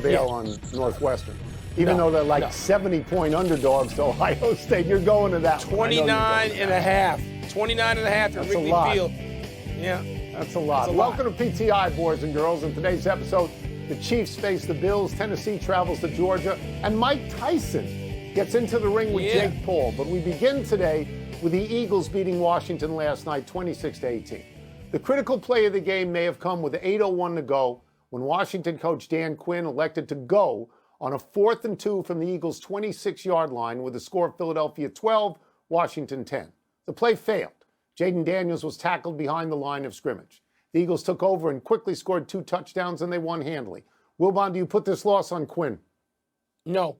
bail on Northwestern. Even though they're like 70-point underdogs to Ohio State, you're going to that 29 and a half. 29 and a half at Wrigley Field. Yeah. That's a lot. Welcome to PTI, boys and girls. In today's episode, the Chiefs face the Bills, Tennessee travels to Georgia, and Mike Tyson gets into the ring with Jake Paul. But we begin today with the Eagles beating Washington last night, 26-18. The critical play of the game may have come with 8:01 to go when Washington coach Dan Quinn elected to go on a 4th and 2 from the Eagles' 26-yard line with the score of Philadelphia 12, Washington 10. The play failed. Jaden Daniels was tackled behind the line of scrimmage. The Eagles took over and quickly scored 2 touchdowns, and they won handily. Wilbon, do you put this loss on Quinn? No.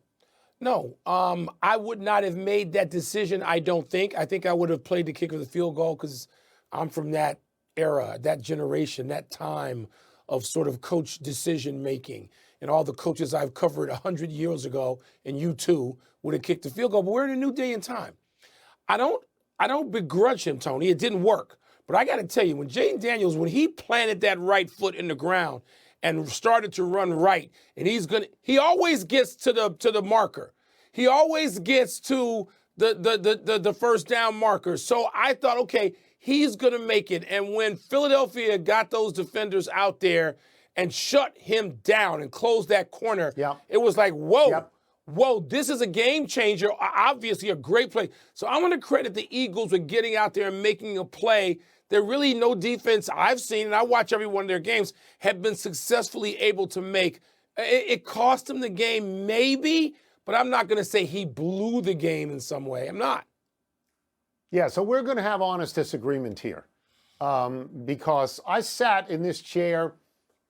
I would not have made that decision, I don't think. I think I would have played the kick of the field goal because I'm from that era, that generation, that time of sort of coach decision-making. And all the coaches I've covered 100 years ago, and you too, would have kicked the field goal. But we're in a new day and time. I don't begrudge him, Tony. It didn't work. But I got to tell you, when Jaden Daniels, when he planted that right foot in the ground and started to run right, and he always gets to the marker. He always gets to the first down marker. So I thought, okay, he's going to make it. And when Philadelphia got those defenders out there and shut him down and closed that corner, it was like, whoa. Whoa, this is a game changer, obviously a great play. So I'm going to credit the Eagles with getting out there and making a play that really no defense I've seen, and I watch every one of their games, have been successfully able to make. It cost them the game maybe, but I'm not going to say he blew the game in some way. I'm not. Yeah, so we're going to have honest disagreement here because I sat in this chair a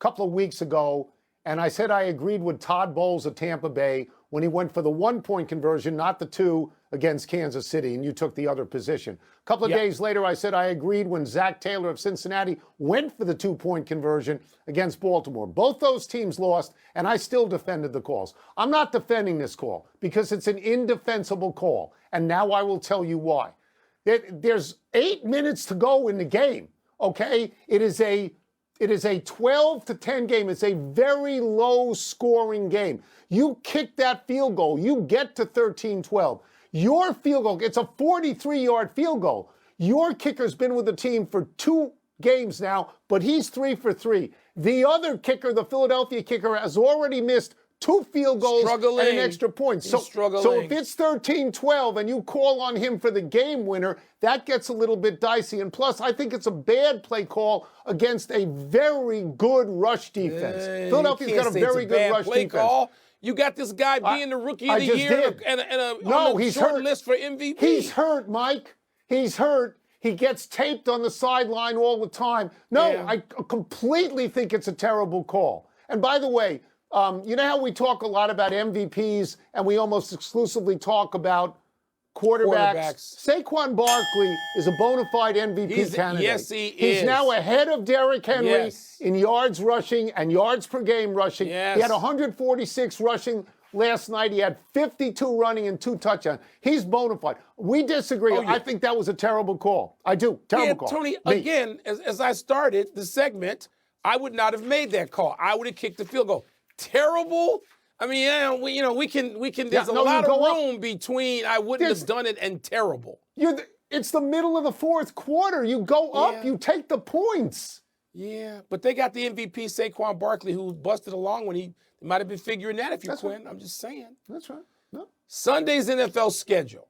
couple of weeks ago, and I said I agreed with Todd Bowles of Tampa Bay when he went for the 1-point conversion, not the 2 against Kansas City, and you took the other position. A couple of days later, I said I agreed when Zach Taylor of Cincinnati went for the 2-point conversion against Baltimore. Both those teams lost, and I still defended the calls. I'm not defending this call because it's an indefensible call, and now I will tell you why. There's 8 minutes to go in the game, okay? It is a 12-10 game. It's a very low-scoring game. You kick that field goal, you get to 13-12. Your field goal, it's a 43-yard field goal. Your kicker's been with the team for 2 games now, but he's 3 for 3. The other kicker, the Philadelphia kicker, has already missed 2 field goals and an extra point. So if it's 13-12 and you call on him for the game winner, that gets a little bit dicey. And plus, I think it's a bad play call against a very good rush defense. Philadelphia's got a very good rush defense. Call. You got this guy being the rookie of the year and on the short list for MVP. He's hurt, Mike. He's hurt. He gets taped on the sideline all the time. I completely think it's a terrible call. And by the way, you know how we talk a lot about MVPs and we almost exclusively talk about quarterbacks? Saquon Barkley is a bona fide MVP candidate. Yes, he is. He's now ahead of Derrick Henry in yards rushing and yards per game rushing. He had 146 rushing last night. He had 52 running and 2 touchdowns. He's bona fide. We disagree. I think that was a terrible call. I do. Terrible call. Tony, again, as I started the segment, I would not have made that call. I would have kicked the field goal. Terrible. I mean, we can. There's a lot of room between I wouldn't have done it and terrible. It's the middle of the 4th quarter. You go up, you take the points. Yeah, but they got the MVP, Saquon Barkley, who busted along when he might have been figuring that if you're Quinn. Right. I'm just saying. That's right. No. Sunday's NFL schedule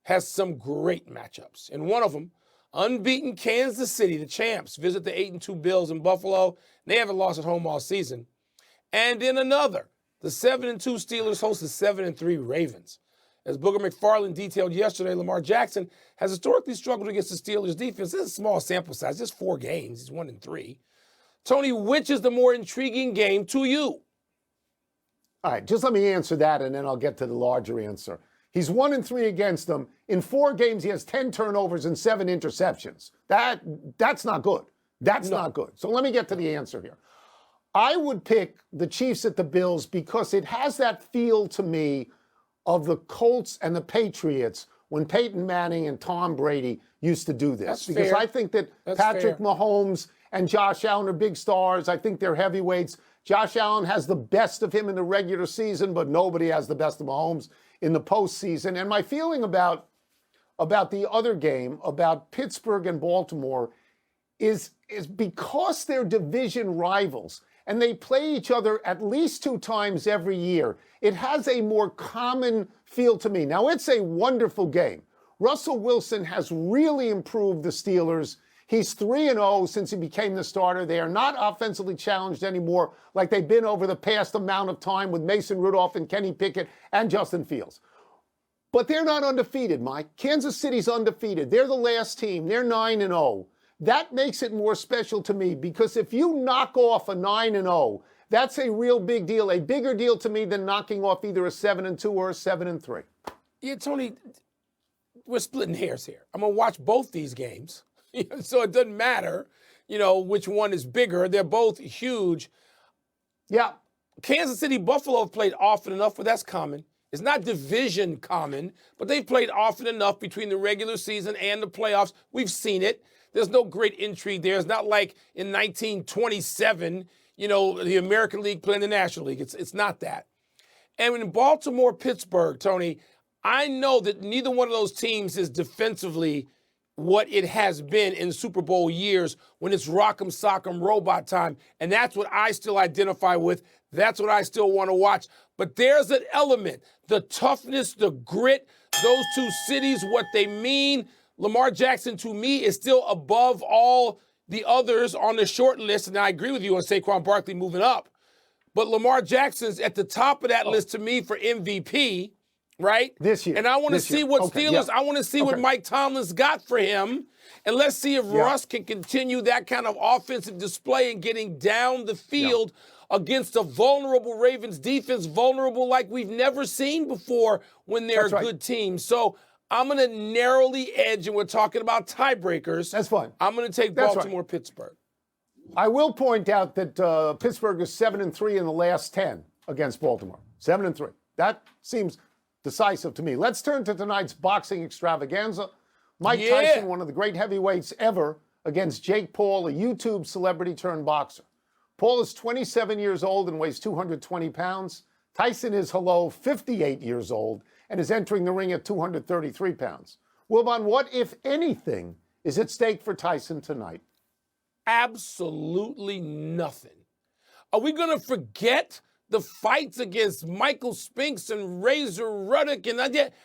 has some great matchups, and one of them, unbeaten Kansas City, the champs, visit the 8-2 Bills in Buffalo. They haven't lost at home all season. And in another, the 7-2 Steelers host the 7-3 Ravens. As Booger McFarland detailed yesterday, Lamar Jackson has historically struggled against the Steelers' defense. This is a small sample size, just 4 games. He's 1-3. Tony, which is the more intriguing game to you? All right, just let me answer that, and then I'll get to the larger answer. He's 1-3 against them. In 4 games, he has 10 turnovers and 7 interceptions. That's not good. That's not good. So let me get to the answer here. I would pick the Chiefs at the Bills because it has that feel to me of the Colts and the Patriots when Peyton Manning and Tom Brady used to do this. That's because fair. I think that Patrick Mahomes and Josh Allen are big stars. I think they're heavyweights. Josh Allen has the best of him in the regular season, but nobody has the best of Mahomes in the postseason. And my feeling about the other game, about Pittsburgh and Baltimore, is because they're division rivals and they play each other at least 2 times every year, it has a more common feel to me. Now, it's a wonderful game. Russell Wilson has really improved the Steelers. He's 3-0 since he became the starter. They are not offensively challenged anymore like they've been over the past amount of time with Mason Rudolph and Kenny Pickett and Justin Fields. But they're not undefeated, Mike. Kansas City's undefeated. They're the last team. They're 9-0. That makes it more special to me because if you knock off a 9-0, that's a real big deal, a bigger deal to me than knocking off either a 7-2 or a 7-3. Yeah, Tony, we're splitting hairs here. I'm going to watch both these games, so it doesn't matter, which one is bigger. They're both huge. Yeah. Kansas City, Buffalo have played often enough, but that's common. It's not division common, but they've played often enough between the regular season and the playoffs. We've seen it. There's no great intrigue there. It's not like in 1927, the American League playing the National League. It's not that. And in Baltimore, Pittsburgh, Tony, I know that neither one of those teams is defensively what it has been in Super Bowl years when it's rock'em sock'em robot time. And that's what I still identify with. That's what I still want to watch. But there's an element, the toughness, the grit, those two cities, what they mean. Lamar Jackson, to me, is still above all the others on the short list. And I agree with you on Saquon Barkley moving up. But Lamar Jackson's at the top of that list to me for MVP, right? This year. And I want to see what Steelers, I want to see what Mike Tomlin's got for him. And let's see if Russ can continue that kind of offensive display and getting down the field against a vulnerable Ravens defense, vulnerable like we've never seen before when they're a good team. So I'm going to narrowly edge, and we're talking about tiebreakers. That's fine. I'm going to take Baltimore, Pittsburgh. I will point out that Pittsburgh is 7-3 in the last 10 against Baltimore. 7-3. That seems decisive to me. Let's turn to tonight's boxing extravaganza. Mike Tyson, one of the great heavyweights ever, against Jake Paul, a YouTube celebrity turned boxer. Paul is 27 years old and weighs 220 pounds. Tyson is, 58 years old and is entering the ring at 233 pounds. Wilbon, what, if anything, is at stake for Tyson tonight? Absolutely nothing. Are we going to forget the fights against Michael Spinks and Razor Ruddock?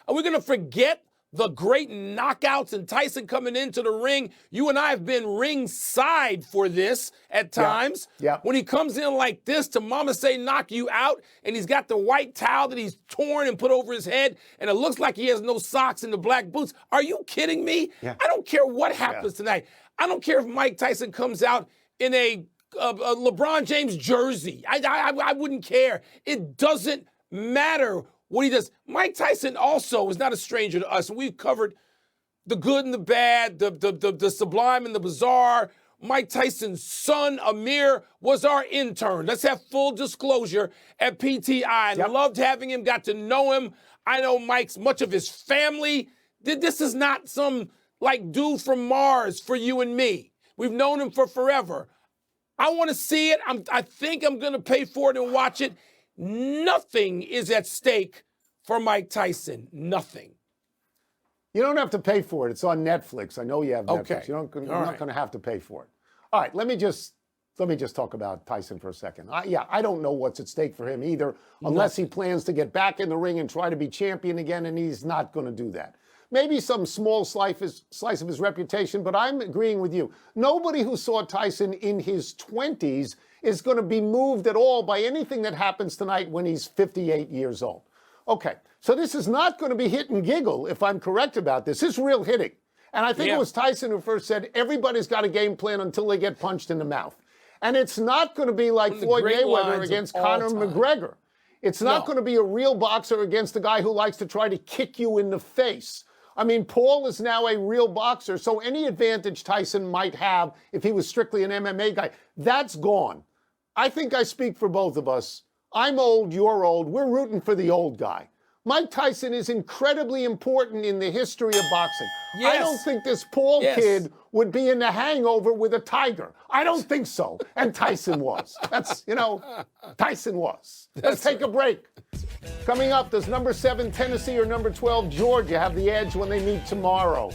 Are we going to forget the great knockouts and Tyson coming into the ring? You and I have been ringside for this at times. Yeah. When he comes in like this to mama say knock you out, and he's got the white towel that he's torn and put over his head, and it looks like he has no socks and the black boots. Are you kidding me? Yeah. I don't care what happens tonight. I don't care if Mike Tyson comes out in a LeBron James jersey. I wouldn't care. It doesn't matter what he does. Mike Tyson also is not a stranger to us. We've covered the good and the bad, the sublime and the bizarre. Mike Tyson's son, Amir, was our intern. Let's have full disclosure at PTI. And loved having him, got to know him. I know Mike's much of his family. This is not some dude from Mars for you and me. We've known him for forever. I want to see it. I think I'm going to pay for it and watch it. Nothing is at stake for Mike Tyson. Nothing. You don't have to pay for it. It's on Netflix. I know you have Netflix. Okay. You're not going to have to pay for it. All right, let me just talk about Tyson for a second. I don't know what's at stake for him either, unless he plans to get back in the ring and try to be champion again, and he's not going to do that. Maybe some small slice of his reputation, but I'm agreeing with you. Nobody who saw Tyson in his 20s is going to be moved at all by anything that happens tonight when he's 58 years old. Okay, so this is not going to be hit and giggle, if I'm correct about this. This is real hitting. And I think it was Tyson who first said, everybody's got a game plan until they get punched in the mouth. And it's not going to be like Floyd Mayweather against Conor McGregor. It's not going to be a real boxer against a guy who likes to try to kick you in the face. I mean, Paul is now a real boxer, so any advantage Tyson might have if he was strictly an MMA guy, that's gone. I think I speak for both of us. I'm old, you're old. We're rooting for the old guy. Mike Tyson is incredibly important in the history of boxing. Yes. I don't think this Paul Yes. kid would be in The Hangover with a tiger. I don't think so. And Tyson was. Tyson was. Let's take a break. Coming up, does number 7 Tennessee or number 12 Georgia have the edge when they meet tomorrow?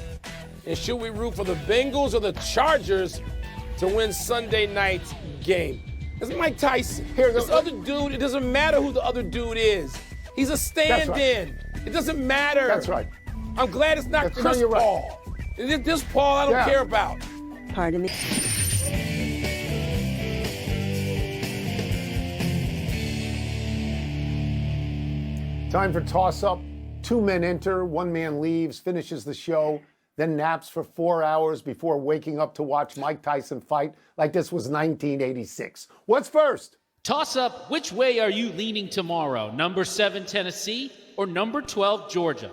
And should we root for the Bengals or the Chargers to win Sunday night's game? It's Mike Tyson. This other dude, it doesn't matter who the other dude is. He's a stand-in. It doesn't matter. That's right. I'm glad it's not Chris you're right. Paul. This Paul I don't care about. Pardon me. Time for toss-up. 2 men enter, 1 man leaves, finishes the show, then naps for 4 hours before waking up to watch Mike Tyson fight like this was 1986. What's first? Toss up, which way are you leaning tomorrow? Number 7 Tennessee or number 12 Georgia?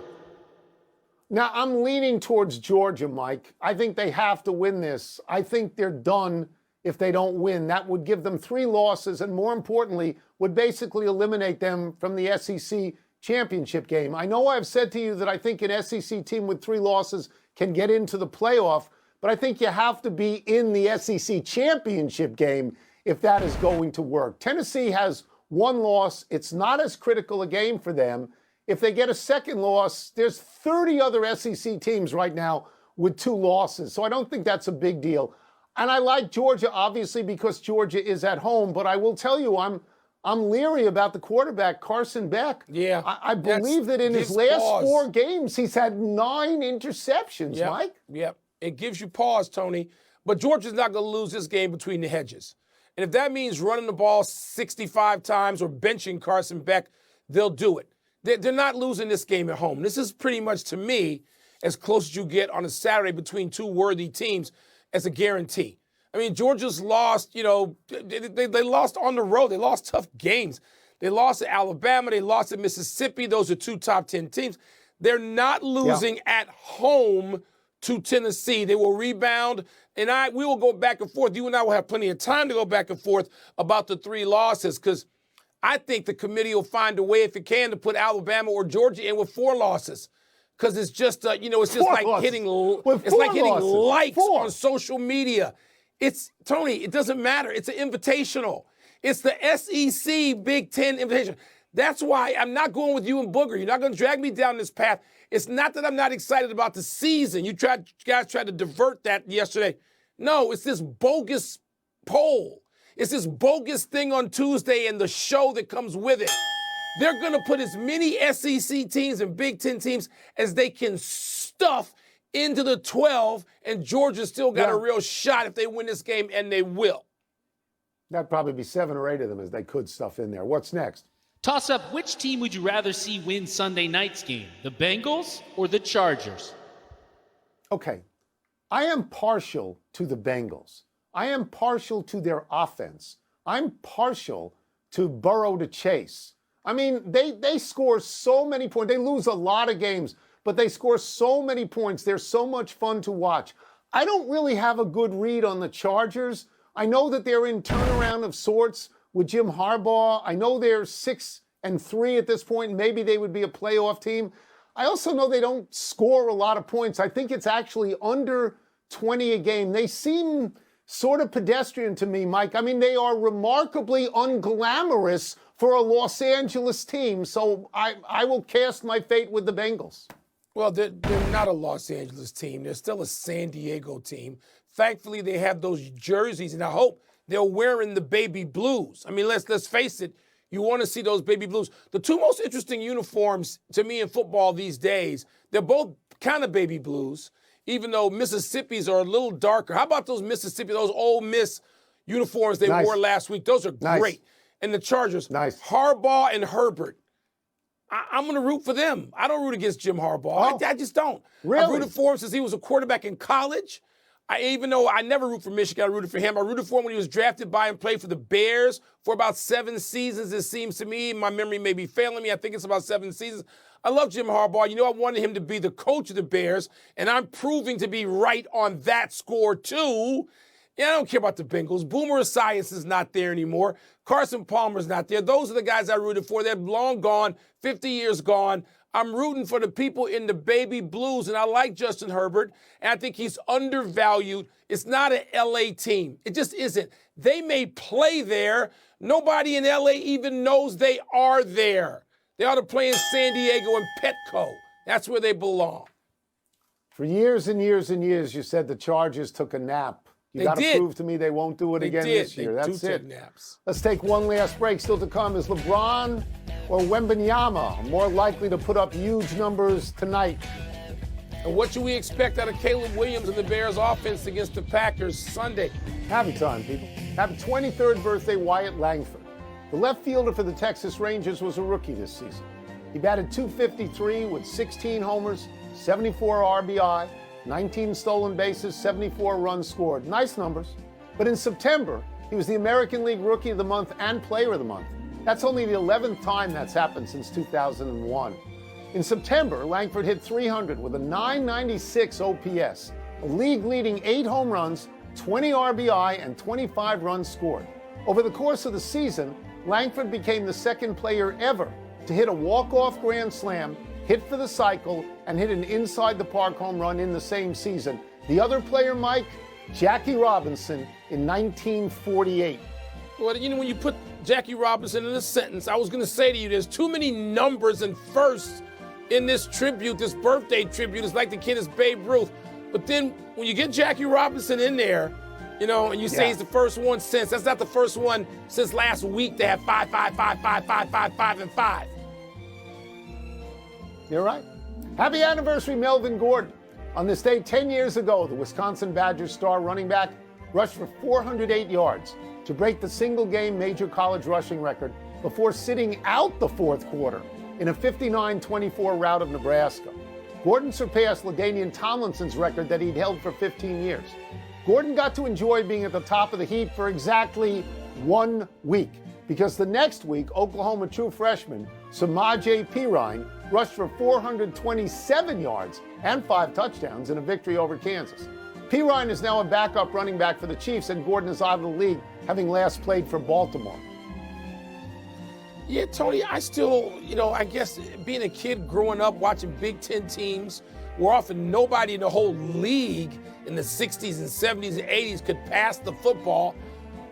Now, I'm leaning towards Georgia, Mike. I think they have to win this. I think they're done if they don't win. That would give them 3 losses and, more importantly, would basically eliminate them from the SEC championship game. I know I've said to you that I think an SEC team with 3 losses can get into the playoff, but I think you have to be in the SEC championship game if that is going to work. Tennessee has 1 loss. It's not as critical a game for them. If they get a second loss, there's 30 other SEC teams right now with 2 losses. So I don't think that's a big deal. And I like Georgia, obviously, because Georgia is at home. But I will tell you, I'm leery about the quarterback, Carson Beck. Yeah. I believe that in his last 4 games, he's had 9 interceptions, Mike. Yep. It gives you pause, Tony. But Georgia's not going to lose this game between the hedges. And if that means running the ball 65 times or benching Carson Beck, they'll do it. They're not losing this game at home. This is pretty much, to me, as close as you get on a Saturday between 2 worthy teams as a guarantee. I mean, Georgia's lost, they lost on the road. They lost tough games. They lost to Alabama. They lost to Mississippi. Those are 2 top 10 teams. They're not losing at home to Tennessee. They will rebound, and we will go back and forth. You and I will have plenty of time to go back and forth about the 3 losses, because I think the committee will find a way, if it can, to put Alabama or Georgia in with 4 losses, because it's just, it's just like hitting likes on social media. It's, Tony, it doesn't matter. It's an invitational. It's the SEC Big Ten invitation. That's why I'm not going with you and Booger. You're not going to drag me down this path. It's not that I'm not excited about the season. You guys tried to divert that yesterday. No, it's this bogus poll. It's this bogus thing on Tuesday and the show that comes with it. They're going to put as many SEC teams and Big Ten teams as they can stuff into the 12, and Georgia's still got a real shot if they win this game, and they will. That'd probably be 7 or 8 of them as they could stuff in there. What's next? Toss up, which team would you rather see win Sunday night's game? The Bengals or the Chargers? Okay, I am partial to the Bengals. I am partial to their offense. I'm partial to Burrow to Chase. I mean, they score so many points. They lose a lot of games, but they score so many points. They're so much fun to watch. I don't really have a good read on the Chargers. I know that they're in turnaround of sorts with Jim Harbaugh. I know they're 6-3 at this point. Maybe they would be a playoff team. I also know they don't score a lot of points. I think it's actually under 20 a game. They seem sort of pedestrian to me, Mike. I mean, they are remarkably unglamorous for a Los Angeles team. So I will cast my fate with the Bengals. Well, they're not a Los Angeles team. They're still a San Diego team. Thankfully, they have those jerseys, and I hope they're wearing the baby blues. I mean, let's face it. You want to see those baby blues. The 2 most interesting uniforms to me in football these days, they're both kind of baby blues, even though Mississippi's are a little darker. How about those Ole Miss uniforms they wore last week? Those are great. And the Chargers, Harbaugh and Herbert. I'm going to root for them. I don't root against Jim Harbaugh. I just don't. Really? I rooted for him since he was a quarterback in college. Even though I never root for Michigan, I rooted for him. I rooted for him when he was drafted by and played for the Bears for about 7 seasons, it seems to me. My memory may be failing me. I think it's about 7 seasons. I love Jim Harbaugh. I wanted him to be the coach of the Bears, and I'm proving to be right on that score, too. Yeah, I don't care about the Bengals. Boomer Esiason is not there anymore. Carson Palmer's not there. Those are the guys I rooted for. They're long gone, 50 years gone. I'm rooting for the people in the baby blues, and I like Justin Herbert, and I think he's undervalued. It's not an L.A. team. It just isn't. They may play there. Nobody in L.A. even knows they are there. They ought to play in San Diego and Petco. That's where they belong. For years and years and years, you said the Chargers took a nap. You got to prove to me they won't do it again this year. That's it. Naps. Let's take one last break. Still to come, is LeBron or Wembanyama more likely to put up huge numbers tonight? And what should we expect out of Caleb Williams and the Bears offense against the Packers Sunday? Happy time, people. Happy 23rd birthday, Wyatt Langford. The left fielder for the Texas Rangers was a rookie this season. He batted .253 with 16 homers, 74 RBI, 19 stolen bases, 74 runs scored. Nice numbers. But in September, he was the American League Rookie of the Month and Player of the Month. That's only the 11th time that's happened since 2001. In September, Langford hit .300 with a .996 OPS, a league-leading 8 home runs, 20 RBI, and 25 runs scored. Over the course of the season, Langford became the second player ever to hit a walk-off grand slam, hit for the cycle, and hit an inside-the-park home run in the same season. The other player, Mike, Jackie Robinson in 1948. Well, you know, when you put Jackie Robinson in a sentence, I was going to say to you, there's too many numbers and firsts in this tribute, this birthday tribute. It's like the kid is Babe Ruth. But then when you get Jackie Robinson in there, you know, and you say he's the first one since, that's not the first one since last week to have 5, 5, 5, 5, 5, 5, 5, and 5. You're right. Happy anniversary, Melvin Gordon. On this day 10 years ago, the Wisconsin Badgers star running back rushed for 408 yards to break the single-game major college rushing record before sitting out the fourth quarter in a 59-24 rout of Nebraska. Gordon surpassed LaDainian Tomlinson's record that he'd held for 15 years. Gordon got to enjoy being at the top of the heap for exactly 1 week, because the next week, Oklahoma true freshman Samaje Perine rushed for 427 yards and 5 touchdowns in a victory over Kansas. Perine is now a backup running back for the Chiefs, and Gordon is out of the league, having last played for Baltimore. Yeah, Tony, I still, I guess being a kid growing up watching Big Ten teams where often nobody in the whole league in the 60s and 70s and 80s could pass the football,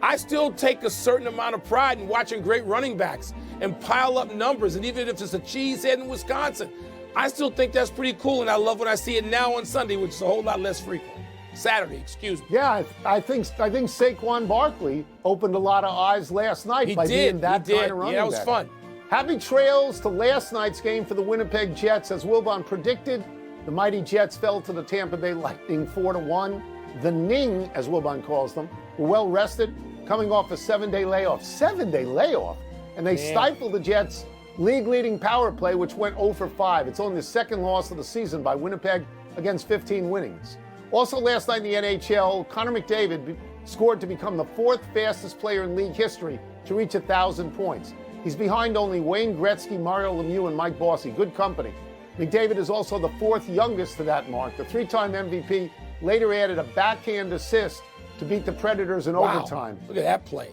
I still take a certain amount of pride in watching great running backs and pile up numbers. And even if it's a cheesehead in Wisconsin, I still think that's pretty cool. And I love when I see it now on Sunday, which is a whole lot less frequent. Saturday, excuse me. Yeah, I think Saquon Barkley opened a lot of eyes last night by being that kind of running back. Yeah, that was fun. Happy trails to last night's game for the Winnipeg Jets. As Wilbon predicted, the mighty Jets fell to the Tampa Bay Lightning 4-1. The Ning, as Wilbon calls them, were well rested, coming off a 7-day layoff. 7-day layoff? And they stifled the Jets' league-leading power play, which went 0 for 5. It's only the second loss of the season by Winnipeg against 15 winnings. Also last night in the NHL, Connor McDavid scored to become the 4th fastest player in league history to reach 1,000 points. He's behind only Wayne Gretzky, Mario Lemieux, and Mike Bossy. Good company. McDavid is also the 4th youngest to that mark. The 3-time MVP later added a backhand assist to beat the Predators in overtime. Look at that play.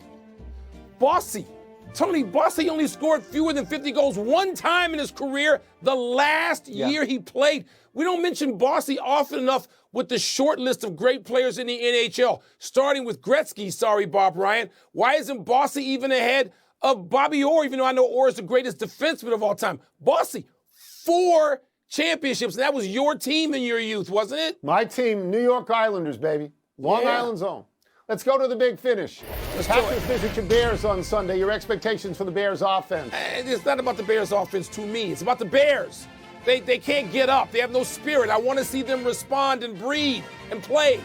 Bossy. Tony, Bossy only scored fewer than 50 goals one time in his career, the last year he played. We don't mention Bossy often enough with the short list of great players in the NHL, starting with Gretzky, sorry, Bob Ryan. Why isn't Bossy even ahead of Bobby Orr, even though I know Orr is the greatest defenseman of all time? Bossy, 4 championships, and that was your team in your youth, wasn't it? My team, New York Islanders, baby. Long Island zone. Let's go to the big finish. The Packers visit your Bears on Sunday. Your expectations for the Bears offense? It's not about the Bears offense to me. It's about the Bears. They can't get up. They have no spirit. I want to see them respond and breathe and play.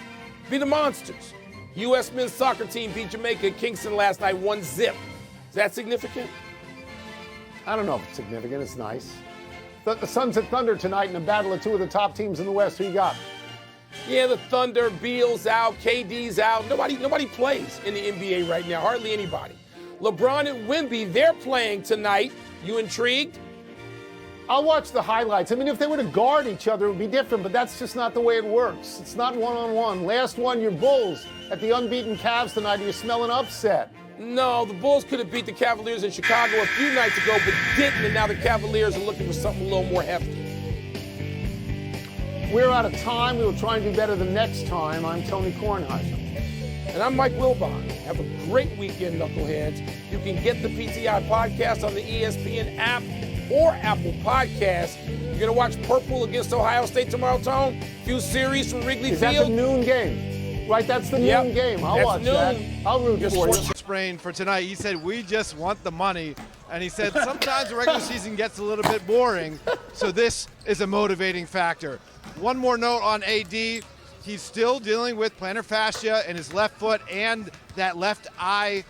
Be the monsters. U.S. men's soccer team beat Jamaica at Kingston last night 1-0. Is that significant? I don't know if it's significant. It's nice. The Suns at Thunder tonight in a battle of 2 of the top teams in the West. Who you got? Yeah, the Thunder, Beal's out, KD's out. Nobody plays in the NBA right now, hardly anybody. LeBron and Wemby, they're playing tonight. You intrigued? I'll watch the highlights. I mean, if they were to guard each other, it would be different, but that's just not the way it works. It's not one-on-one. Last one, your Bulls at the unbeaten Cavs tonight. Are you smelling upset? No, the Bulls could have beat the Cavaliers in Chicago a few nights ago, but didn't, and now the Cavaliers are looking for something a little more hefty. We're out of time. We will try and do better the next time. I'm Tony Kornheiser. And I'm Mike Wilbon. Have a great weekend, Knuckleheads. You can get the PTI podcast on the ESPN app or Apple Podcasts. You're going to watch Purple against Ohio State tomorrow, Tone. Few series from Wrigley Is Field. that the noon game? Right, that's the noon game. I'll watch that. I'll root for you. Sprain for tonight. He said, we just want the money. And he said, sometimes the regular season gets a little bit boring, so this is a motivating factor. One more note on AD. He's still dealing with plantar fascia in his left foot and that left eye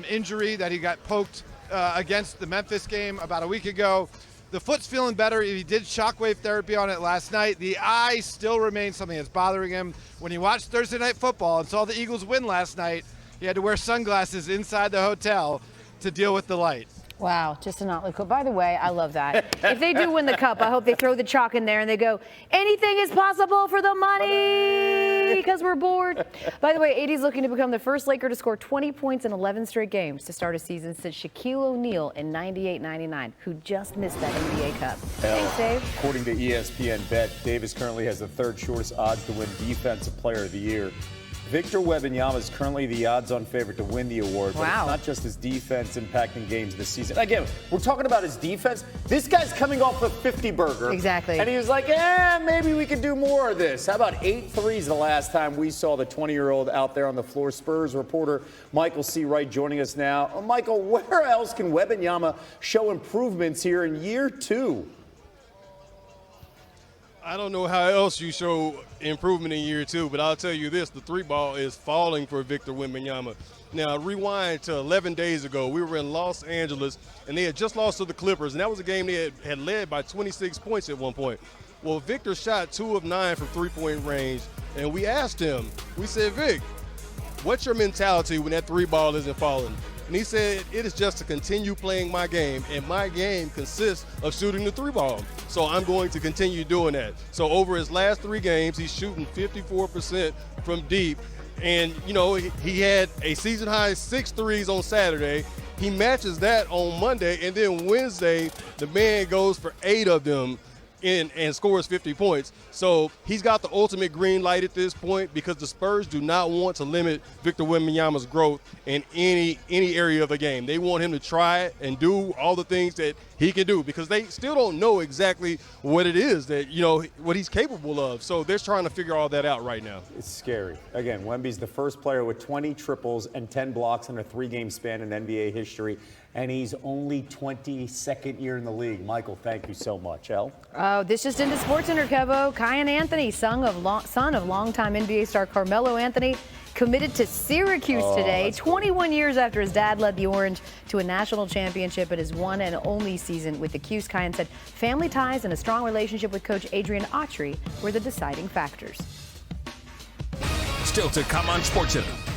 injury that he got poked against the Memphis game about a week ago. The foot's feeling better. He did shockwave therapy on it last night. The eye still remains something that's bothering him. When he watched Thursday Night Football and saw the Eagles win last night, he had to wear sunglasses inside the hotel to deal with the light. Wow, just a not look cool. By the way, I love that. If they do win the cup, I hope they throw the chalk in there and they go, anything is possible for the money because we're bored. By the way, AD's looking to become the first Laker to score 20 points in 11 straight games to start a season since Shaquille O'Neal in 98-99, who just missed that NBA Cup. Thanks, Dave. According to ESPN Bet, Davis currently has the third shortest odds to win Defensive Player of the Year. Victor Wembanyama is currently the odds-on favorite to win the award, but it's not just his defense impacting games this season. Again, we're talking about his defense. This guy's coming off a 50-burger. Exactly. And he was like, maybe we could do more of this. How about 8 threes the last time we saw the 20-year-old out there on the floor? Spurs reporter Michael C. Wright joining us now. Michael, where else can Wembanyama show improvements here in year 2? I don't know how else you show improvement in year 2, but I'll tell you this, the 3-ball is falling for Victor Wembanyama. Now, rewind to 11 days ago. We were in Los Angeles, and they had just lost to the Clippers, and that was a game they had led by 26 points at one point. Well, Victor shot 2 of 9 from three-point range, and we asked him, we said, Vic, what's your mentality when that 3-ball isn't falling? And he said, it is just to continue playing my game, and my game consists of shooting the 3-ball. So I'm going to continue doing that. So over his last 3 games, he's shooting 54% from deep. And, you know, he had a season-high 6 threes on Saturday. He matches that on Monday, and then Wednesday, the man goes for 8 of them and scores 50 points. So he's got the ultimate green light at this point because the Spurs do not want to limit Victor Wembanyama's growth in any area of the game. They want him to try it and do all the things that he can do because they still don't know exactly what it is that, you know, what he's capable of. So they're trying to figure all that out right now. It's scary. Again, Wemby's the first player with 20 triples and 10 blocks in a 3-game span in NBA history, and he's only 22nd year in the league. Michael, thank you so much. El? Oh, this just into SportsCenter, Kevo. Kyan Anthony, son of longtime NBA star Carmelo Anthony, committed to Syracuse today, 21 years after his dad led the Orange to a national championship in his one and only season with the Cuse. Kyan said family ties and a strong relationship with coach Adrian Autry were the deciding factors. Still to come on SportsCenter.